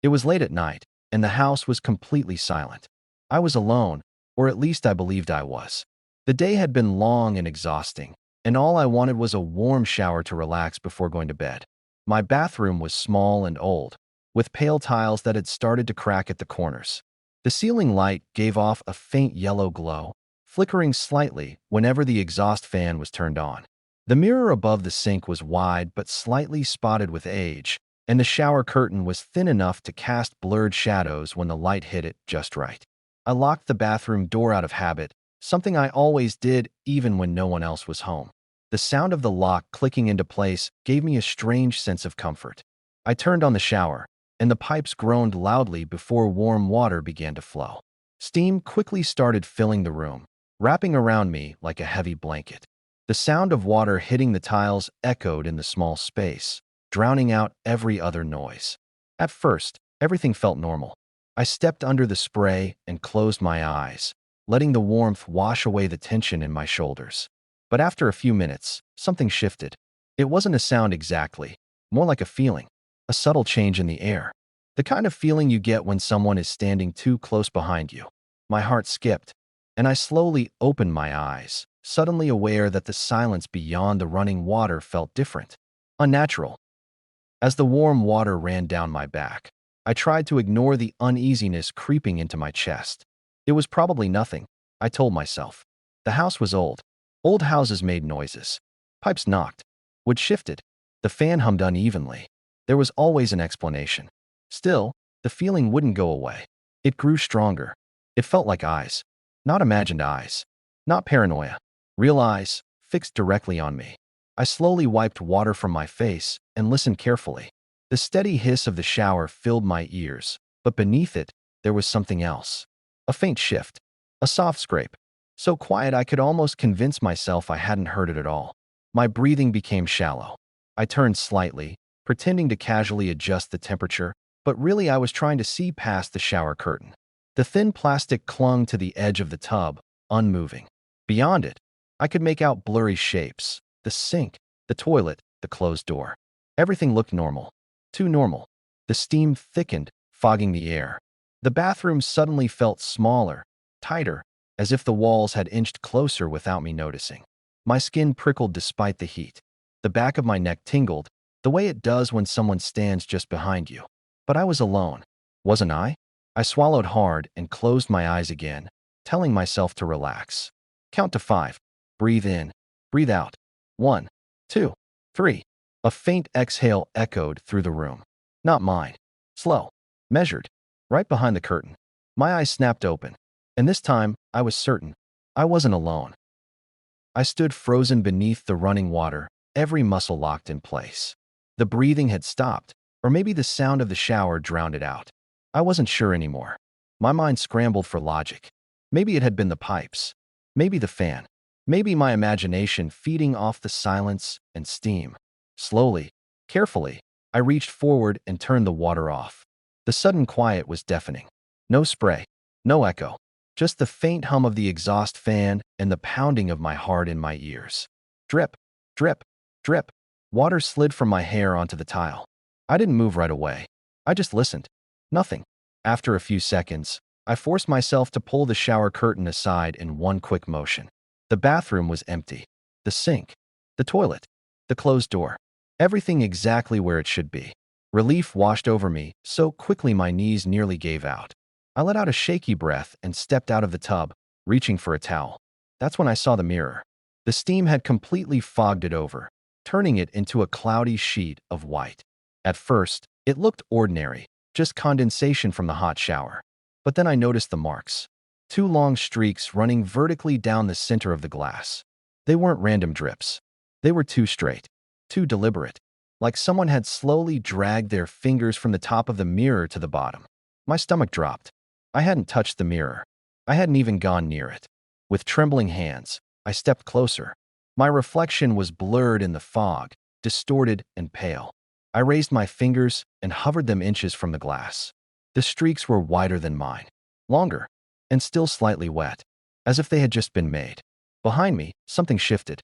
It was late at night, and the house was completely silent. I was alone, or at least I believed I was. The day had been long and exhausting, and all I wanted was a warm shower to relax before going to bed. My bathroom was small and old, with pale tiles that had started to crack at the corners. The ceiling light gave off a faint yellow glow, flickering slightly whenever the exhaust fan was turned on. The mirror above the sink was wide but slightly spotted with age, and the shower curtain was thin enough to cast blurred shadows when the light hit it just right. I locked the bathroom door out of habit, something I always did even when no one else was home. The sound of the lock clicking into place gave me a strange sense of comfort. I turned on the shower, and the pipes groaned loudly before warm water began to flow. Steam quickly started filling the room, wrapping around me like a heavy blanket. The sound of water hitting the tiles echoed in the small space, drowning out every other noise. At first, everything felt normal. I stepped under the spray and closed my eyes, letting the warmth wash away the tension in my shoulders. But after a few minutes, something shifted. It wasn't a sound exactly, more like a feeling, a subtle change in the air. The kind of feeling you get when someone is standing too close behind you. My heart skipped, and I slowly opened my eyes, suddenly aware that the silence beyond the running water felt different, unnatural. As the warm water ran down my back, I tried to ignore the uneasiness creeping into my chest. It was probably nothing, I told myself. The house was old. Old houses made noises. Pipes knocked. Wood shifted. The fan hummed unevenly. There was always an explanation. Still, the feeling wouldn't go away. It grew stronger. It felt like eyes. Not imagined eyes. Not paranoia. Real eyes, fixed directly on me. I slowly wiped water from my face and listened carefully. The steady hiss of the shower filled my ears, but beneath it, there was something else. A faint shift. A soft scrape. So quiet I could almost convince myself I hadn't heard it at all. My breathing became shallow. I turned slightly, pretending to casually adjust the temperature, but really I was trying to see past the shower curtain. The thin plastic clung to the edge of the tub, unmoving. Beyond it, I could make out blurry shapes. The sink, the toilet, the closed door. Everything looked normal. Too normal. The steam thickened, fogging the air. The bathroom suddenly felt smaller, tighter, as if the walls had inched closer without me noticing. My skin prickled despite the heat. The back of my neck tingled, the way it does when someone stands just behind you. But I was alone. Wasn't I? I swallowed hard and closed my eyes again, telling myself to relax. Count to 5. Breathe in. Breathe out. 1, 2, 3. A faint exhale echoed through the room. Not mine. Slow. Measured. Right behind the curtain. My eyes snapped open. And this time, I was certain. I wasn't alone. I stood frozen beneath the running water, every muscle locked in place. The breathing had stopped, or maybe the sound of the shower drowned it out. I wasn't sure anymore. My mind scrambled for logic. Maybe it had been the pipes. Maybe the fan. Maybe my imagination feeding off the silence and steam. Slowly, carefully, I reached forward and turned the water off. The sudden quiet was deafening. No spray. No echo. Just the faint hum of the exhaust fan and the pounding of my heart in my ears. Drip, drip, drip. Water slid from my hair onto the tile. I didn't move right away. I just listened. Nothing. After a few seconds, I forced myself to pull the shower curtain aside in one quick motion. The bathroom was empty. The sink, the toilet, the closed door. Everything exactly where it should be. Relief washed over me so quickly my knees nearly gave out. I let out a shaky breath and stepped out of the tub, reaching for a towel. That's when I saw the mirror. The steam had completely fogged it over, turning it into a cloudy sheet of white. At first, it looked ordinary, just condensation from the hot shower. But then I noticed the marks. 2 long streaks running vertically down the center of the glass. They weren't random drips. They were too straight, too deliberate, like someone had slowly dragged their fingers from the top of the mirror to the bottom. My stomach dropped. I hadn't touched the mirror. I hadn't even gone near it. With trembling hands, I stepped closer. My reflection was blurred in the fog, distorted and pale. I raised my fingers and hovered them inches from the glass. The streaks were wider than mine, longer, and still slightly wet, as if they had just been made. Behind me, something shifted.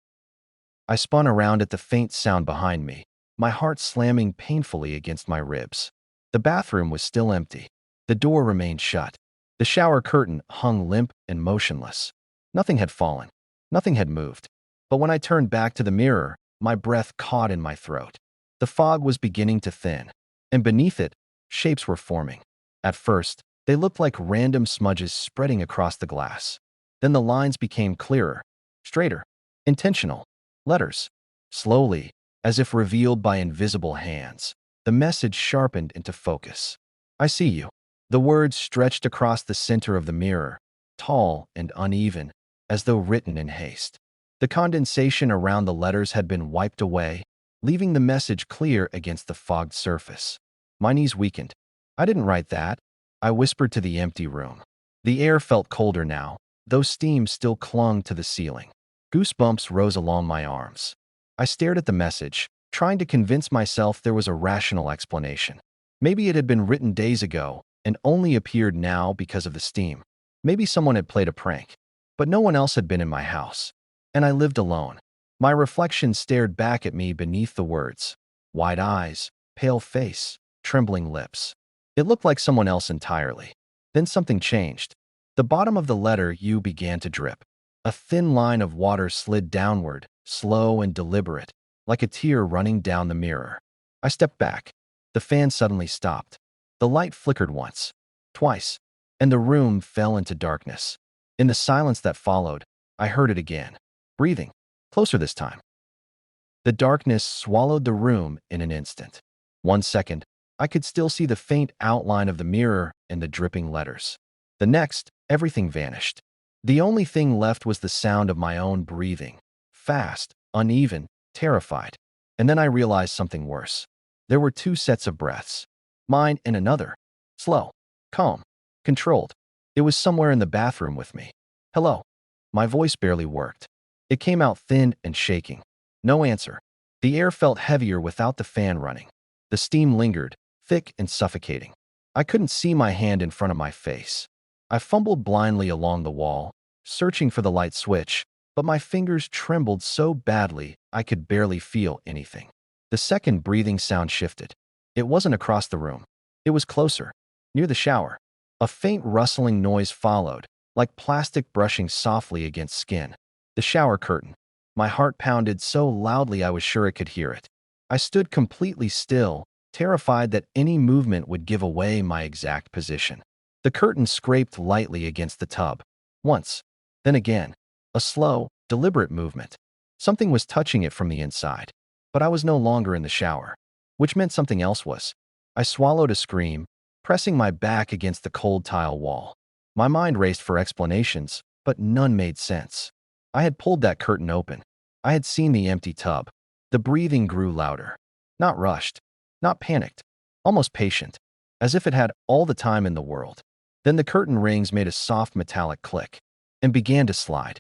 I spun around at the faint sound behind me, my heart slamming painfully against my ribs. The bathroom was still empty. The door remained shut. The shower curtain hung limp and motionless. Nothing had fallen. Nothing had moved. But when I turned back to the mirror, my breath caught in my throat. The fog was beginning to thin, and beneath it, shapes were forming. At first, they looked like random smudges spreading across the glass. Then the lines became clearer, straighter, intentional. Letters. Slowly, as if revealed by invisible hands, the message sharpened into focus. I see you. The words stretched across the center of the mirror, tall and uneven, as though written in haste. The condensation around the letters had been wiped away, leaving the message clear against the fogged surface. My knees weakened. I didn't write that. I whispered to the empty room. The air felt colder now, though steam still clung to the ceiling. Goosebumps rose along my arms. I stared at the message, trying to convince myself there was a rational explanation. Maybe it had been written days ago and only appeared now because of the steam. Maybe someone had played a prank. But no one else had been in my house. And I lived alone. My reflection stared back at me beneath the words. Wide eyes, pale face, trembling lips. It looked like someone else entirely. Then something changed. The bottom of the letter U began to drip. A thin line of water slid downward, slow and deliberate, like a tear running down the mirror. I stepped back. The fan suddenly stopped. The light flickered once, twice, and the room fell into darkness. In the silence that followed, I heard it again, breathing, closer this time. The darkness swallowed the room in an instant. 1 second, I could still see the faint outline of the mirror and the dripping letters. The next, everything vanished. The only thing left was the sound of my own breathing, fast, uneven, terrified. And then I realized something worse. There were 2 sets of breaths, mine and another, slow, calm, controlled. It was somewhere in the bathroom with me. Hello. My voice barely worked. It came out thin and shaking. No answer. The air felt heavier without the fan running. The steam lingered, thick and suffocating. I couldn't see my hand in front of my face. I fumbled blindly along the wall, searching for the light switch, but my fingers trembled so badly I could barely feel anything. The second breathing sound shifted. It wasn't across the room. It was closer, near the shower. A faint rustling noise followed, like plastic brushing softly against skin. The shower curtain. My heart pounded so loudly I was sure it could hear it. I stood completely still, terrified that any movement would give away my exact position. The curtain scraped lightly against the tub. Once, then again. A slow, deliberate movement. Something was touching it from the inside. But I was no longer in the shower, which meant something else was. I swallowed a scream, pressing my back against the cold tile wall. My mind raced for explanations, but none made sense. I had pulled that curtain open. I had seen the empty tub. The breathing grew louder. Not rushed, not panicked, almost patient, as if it had all the time in the world. Then the curtain rings made a soft metallic click and began to slide.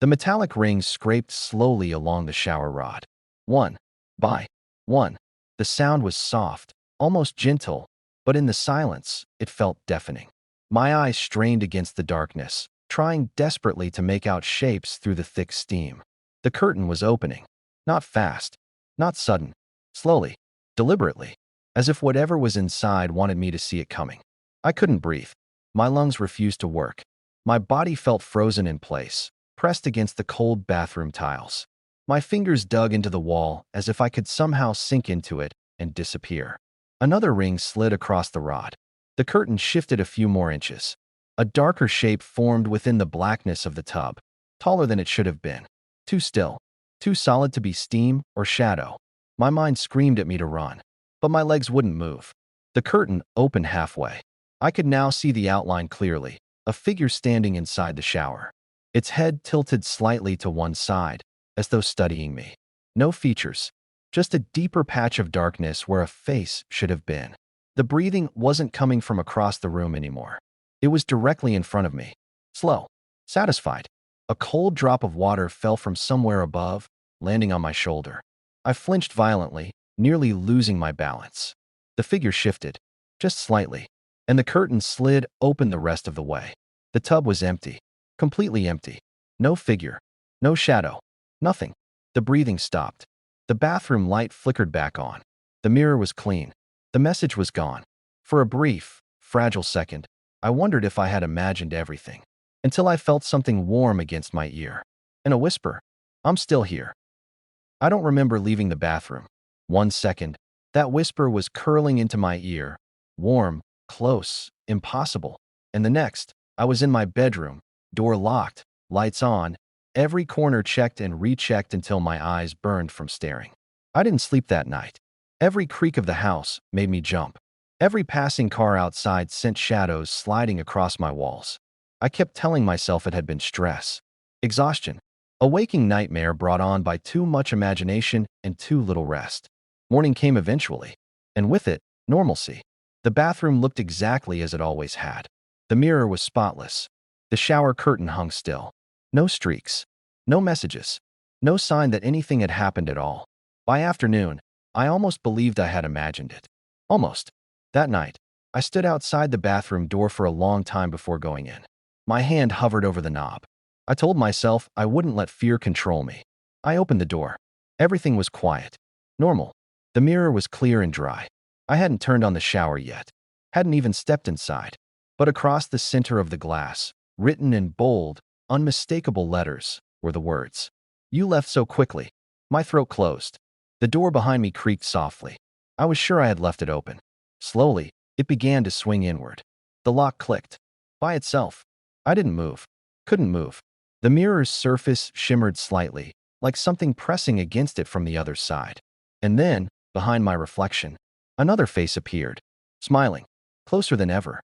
The metallic rings scraped slowly along the shower rod. One by one. The sound was soft, almost gentle, but in the silence, it felt deafening. My eyes strained against the darkness, trying desperately to make out shapes through the thick steam. The curtain was opening. Not fast, not sudden, slowly, deliberately, as if whatever was inside wanted me to see it coming. I couldn't breathe. My lungs refused to work. My body felt frozen in place, pressed against the cold bathroom tiles. My fingers dug into the wall as if I could somehow sink into it and disappear. Another ring slid across the rod. The curtain shifted a few more inches. A darker shape formed within the blackness of the tub, taller than it should have been. Too still, too solid to be steam or shadow. My mind screamed at me to run, but my legs wouldn't move. The curtain opened halfway. I could now see the outline clearly, a figure standing inside the shower. Its head tilted slightly to one side, as though studying me. No features, just a deeper patch of darkness where a face should have been. The breathing wasn't coming from across the room anymore. It was directly in front of me. Slow, satisfied. A cold drop of water fell from somewhere above, landing on my shoulder. I flinched violently, nearly losing my balance. The figure shifted, just slightly, and the curtain slid open the rest of the way. The tub was empty, completely empty. No figure, no shadow, nothing. The breathing stopped. The bathroom light flickered back on. The mirror was clean, The message was gone. For a brief, fragile second, I wondered if I had imagined everything, until I felt something warm against my ear. And a whisper, "I'm still here." I don't remember leaving the bathroom. 1 second, that whisper was curling into my ear, warm, close, impossible. And the next, I was in my bedroom, door locked, lights on, every corner checked and rechecked until my eyes burned from staring. I didn't sleep that night. Every creak of the house made me jump. Every passing car outside sent shadows sliding across my walls. I kept telling myself it had been stress, exhaustion, a waking nightmare brought on by too much imagination and too little rest. Morning came eventually, and with it, normalcy. The bathroom looked exactly as it always had. The mirror was spotless. The shower curtain hung still. No streaks. No messages. No sign that anything had happened at all. By afternoon, I almost believed I had imagined it. Almost. That night, I stood outside the bathroom door for a long time before going in. My hand hovered over the knob. I told myself I wouldn't let fear control me. I opened the door. Everything was quiet. Normal. The mirror was clear and dry. I hadn't turned on the shower yet. Hadn't even stepped inside. But across the center of the glass, written in bold, unmistakable letters, were the words, "You left so quickly." My throat closed. The door behind me creaked softly. I was sure I had left it open. Slowly, it began to swing inward. The lock clicked. By itself. I didn't move. Couldn't move. The mirror's surface shimmered slightly, like something pressing against it from the other side. And then, behind my reflection, another face appeared, smiling, closer than ever.